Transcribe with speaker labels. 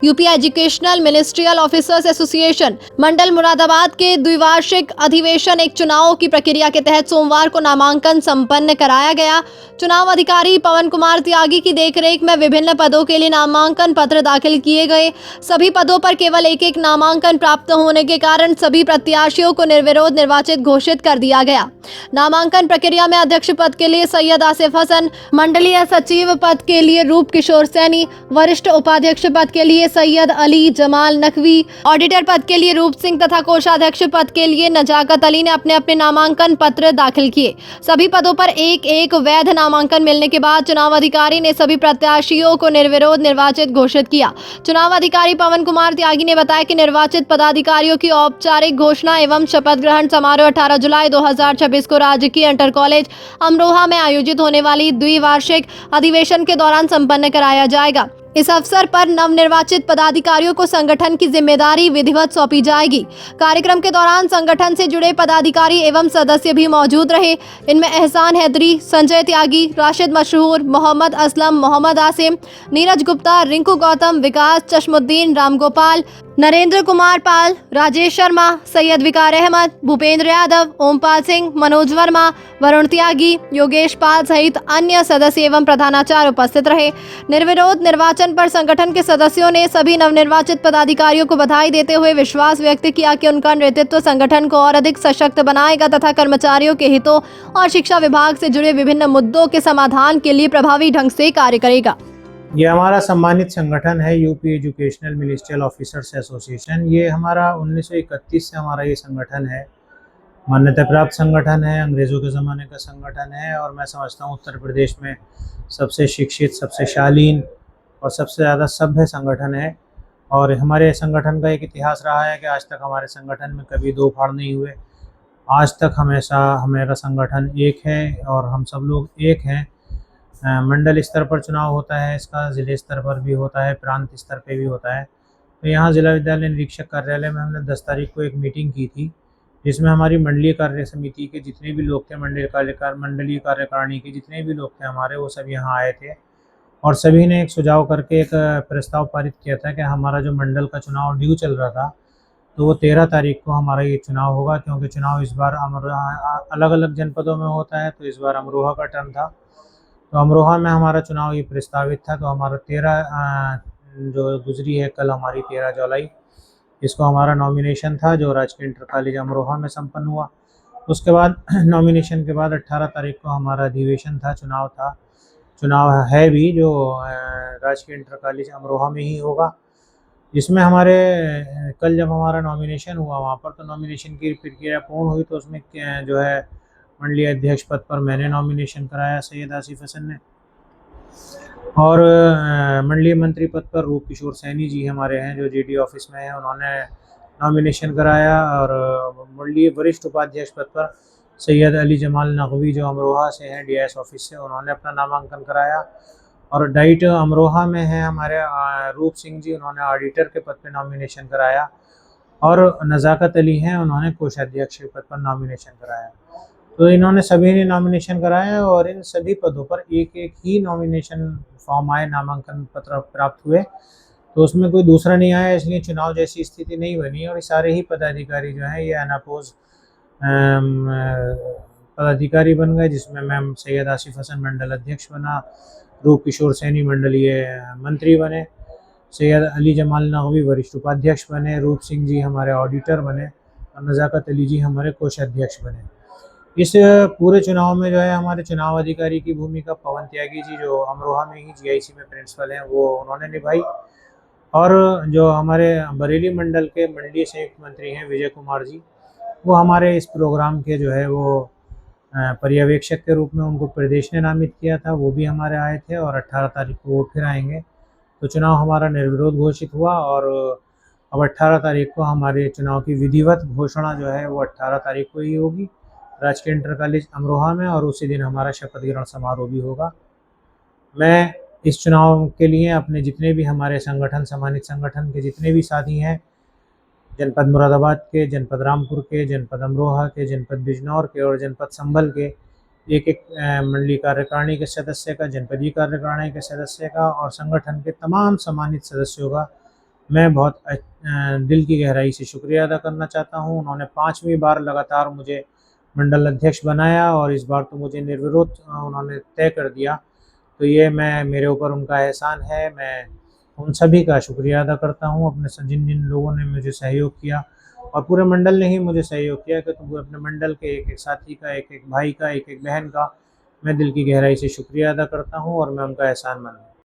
Speaker 1: UP educational ministerial officers association मंडल मुरादाबाद के द्विवार्षिक अधिवेशन एक चुनाव की प्रक्रिया के तहत सोमवार को नामांकन संपन्न कराया गया। चुनाव अधिकारी पवन कुमार त्यागी की देखरेख में विभिन्न पदों के लिए नामांकन पत्र दाखिल किए गए। सभी पदों पर केवल एक नामांकन प्राप्त होने के कारण सभी प्रत्याशियों को निर्विरोध निर्वाचित घोषित कर दिया गया। नामांकन प्रक्रिया में अध्यक्ष पद के लिए सैयद आसिफ हसन, मंडलीय सचिव पद के लिए रूप किशोर सैनी, वरिष्ठ उपाध्यक्ष पद के लिए सैयद अली जमाल नकवी, ऑडिटर पद के लिए रूप सिंह तथा कोषाध्यक्ष पद के लिए नजाकत अली ने अपने अपने नामांकन पत्र दाखिल किए। सभी पदों पर एक वैध नामांकन मिलने के बाद चुनाव अधिकारी ने सभी प्रत्याशियों को निर्विरोध निर्वाचित घोषित किया। चुनाव अधिकारी पवन कुमार त्यागी ने बताया कि निर्वाचित पदाधिकारियों की औपचारिक घोषणा एवं शपथ ग्रहण समारोह 18 जुलाई 2026 को राजकीय इंटर कॉलेज अमरोहा में आयोजित होने वाली द्विवार्षिक अधिवेशन के दौरान संपन्न कराया जाएगा। इस अवसर पर नवनिर्वाचित पदाधिकारियों को संगठन की जिम्मेदारी विधिवत सौंपी जाएगी। कार्यक्रम के दौरान संगठन से जुड़े पदाधिकारी एवं सदस्य भी मौजूद रहे। इनमें एहसान हैदरी, संजय त्यागी, राशिद मशहूर, मोहम्मद असलम, मोहम्मद आसिम, नीरज गुप्ता, रिंकू गौतम, विकास चश्मुद्दीन, रामगोपाल, नरेंद्र कुमार पाल, राजेश शर्मा, सैयद विकार अहमद, भूपेंद्र यादव, ओमपाल सिंह, मनोज वर्मा, वरुण त्यागी, योगेश पाल सहित अन्य सदस्य एवं प्रधानाचार्य उपस्थित रहे। निर्विरोध निर्वाचन पर संगठन के सदस्यों ने सभी नवनिर्वाचित पदाधिकारियों को बधाई देते हुए विश्वास व्यक्त किया कि उनका नेतृत्व संगठन को और अधिक सशक्त बनाएगा तथा कर्मचारियों के हितों और शिक्षा विभाग से जुड़े विभिन्न मुद्दों के समाधान के लिए प्रभावी ढंग से कार्य करेगा।
Speaker 2: ये हमारा सम्मानित संगठन है UP educational ministerial officers association. ये हमारा 1931 से हमारा ये संगठन है, मान्यता प्राप्त संगठन है, अंग्रेज़ों के ज़माने का संगठन है और मैं समझता हूँ उत्तर प्रदेश में सबसे शिक्षित, सबसे शालीन और सबसे ज़्यादा सभ्य संगठन है। और हमारे संगठन का एक इतिहास रहा है कि आज तक हमारे संगठन में कभी दो फाड़ नहीं हुए। आज तक हमेशा हमारा संगठन एक है और हम सब लोग एक हैं। मंडल स्तर पर चुनाव होता है, इसका ज़िले स्तर पर भी होता है, प्रांत स्तर पे भी होता है। तो यहाँ जिला विद्यालय निरीक्षक कार्यालय में हमने 10 तारीख को एक मीटिंग की थी, जिसमें हमारी मंडलीय कार्य समिति के जितने भी लोग थे, मंडलीय कार्यकारिणी के जितने भी लोग थे हमारे, वो सब यहाँ आए थे और सभी ने एक सुझाव करके एक प्रस्ताव पारित किया था कि हमारा जो मंडल का चुनाव ड्यू चल रहा था, तो वो 13 तारीख को हमारा ये चुनाव होगा। क्योंकि चुनाव इस बार अलग अलग जनपदों में होता है, तो इस बार अमरोहा का टर्न था, तो अमरोहा में हमारा चुनाव ये प्रस्तावित था। तो हमारा 13 जो गुजरी है कल, हमारी 13 जुलाई, इसको हमारा नॉमिनेशन था जो राजकीय इंटर कॉलेज अमरोहा में संपन्न हुआ। उसके बाद नॉमिनेशन के बाद 18 तारीख को हमारा अधिवेशन था, चुनाव है भी, जो राजकीय इंटर कॉलेज अमरोहा में ही होगा। इसमें हमारे कल जब हमारा नॉमिनेशन हुआ वहाँ पर, तो नॉमिनेशन की प्रक्रिया पूर्ण हुई, तो उसमें जो है मंडलीय अध्यक्ष पद पर मैंने नॉमिनेशन कराया, सैयद आसिफ हसन ने, और मंडलीय मंत्री पद पर रूप किशोर सैनी जी हमारे हैं जो जीडी ऑफिस में हैं, उन्होंने नॉमिनेशन कराया। और मंडलीय वरिष्ठ उपाध्यक्ष पद पर सैयद अली जमाल नकवी जो अमरोहा से हैं डीएस ऑफिस से, उन्होंने अपना नामांकन कराया। और डाइट अमरोहा में है हमारे रूप सिंह जी, उन्होंने ऑडिटर के पद पर नॉमिनेशन कराया। और नजाकत अली हैं, उन्होंने कोषाध्यक्ष के पद पर नॉमिनेशन कराया। तो इन्होंने सभी ने नॉमिनेशन कराया और इन सभी पदों पर एक ही नॉमिनेशन फॉर्म आए, नामांकन पत्र प्राप्त हुए, तो उसमें कोई दूसरा नहीं आया, इसलिए चुनाव जैसी स्थिति नहीं बनी। और सारे ही पदाधिकारी जो हैं ये अनअपोज पदाधिकारी बन गए, जिसमें मैम सैयद आसिफ हसन मंडल अध्यक्ष बना, रूप किशोर सैनी मंडलीय मंत्री बने, सैयद अली जमाल नकवी वरिष्ठ उपाध्यक्ष बने, रूप सिंह जी हमारे ऑडिटर बने और नजाकत अली जी हमारे कोषाध्यक्ष बने। इस पूरे चुनाव में जो है हमारे चुनाव अधिकारी की भूमिका पवन त्यागी जी जो अमरोहा में ही जीआईसी में प्रिंसिपल हैं, वो उन्होंने निभाई। और जो हमारे बरेली मंडल के मंडलीय संयुक्त मंत्री हैं विजय कुमार जी, वो हमारे इस प्रोग्राम के जो है वो पर्यवेक्षक के रूप में उनको प्रदेश ने नामित किया था, वो भी हमारे आए थे और 18 तारीख को वो फिर आएंगे। तो चुनाव हमारा निर्विरोध घोषित हुआ और अब 18 तारीख को हमारे चुनाव की विधिवत घोषणा जो है वो 18 तारीख को ही होगी राजकीय इंटर कॉलेज अमरोहा में, और उसी दिन हमारा शपथ ग्रहण समारोह भी होगा। मैं इस चुनाव के लिए अपने जितने भी हमारे संगठन, सम्मानित संगठन के जितने भी साथी हैं, जनपद मुरादाबाद के, जनपद रामपुर के, जनपद अमरोहा के, जनपद बिजनौर के और जनपद संभल के एक मंडलीय कार्यकारिणी के सदस्य का, जनपदीय कार्यकारिणी के सदस्य का और संगठन के तमाम सम्मानित सदस्यों का मैं बहुत दिल की गहराई से शुक्रिया अदा करना चाहता हूँ। उन्होंने 5वीं बार लगातार मुझे मंडल अध्यक्ष बनाया और इस बार तो मुझे निर्विरोध उन्होंने तय कर दिया। तो ये मेरे ऊपर उनका एहसान है। मैं उन सभी का शुक्रिया अदा करता हूँ, अपने जिन-जिन लोगों ने मुझे सहयोग किया और पूरे मंडल ने ही मुझे सहयोग किया कि तुम अपने मंडल के एक-एक साथी का, एक-एक भाई का, एक-एक बहन का मैं दिल की गहराई से शुक्रिया अदा करता हूँ और मैं उनका एहसान मानता हूँ।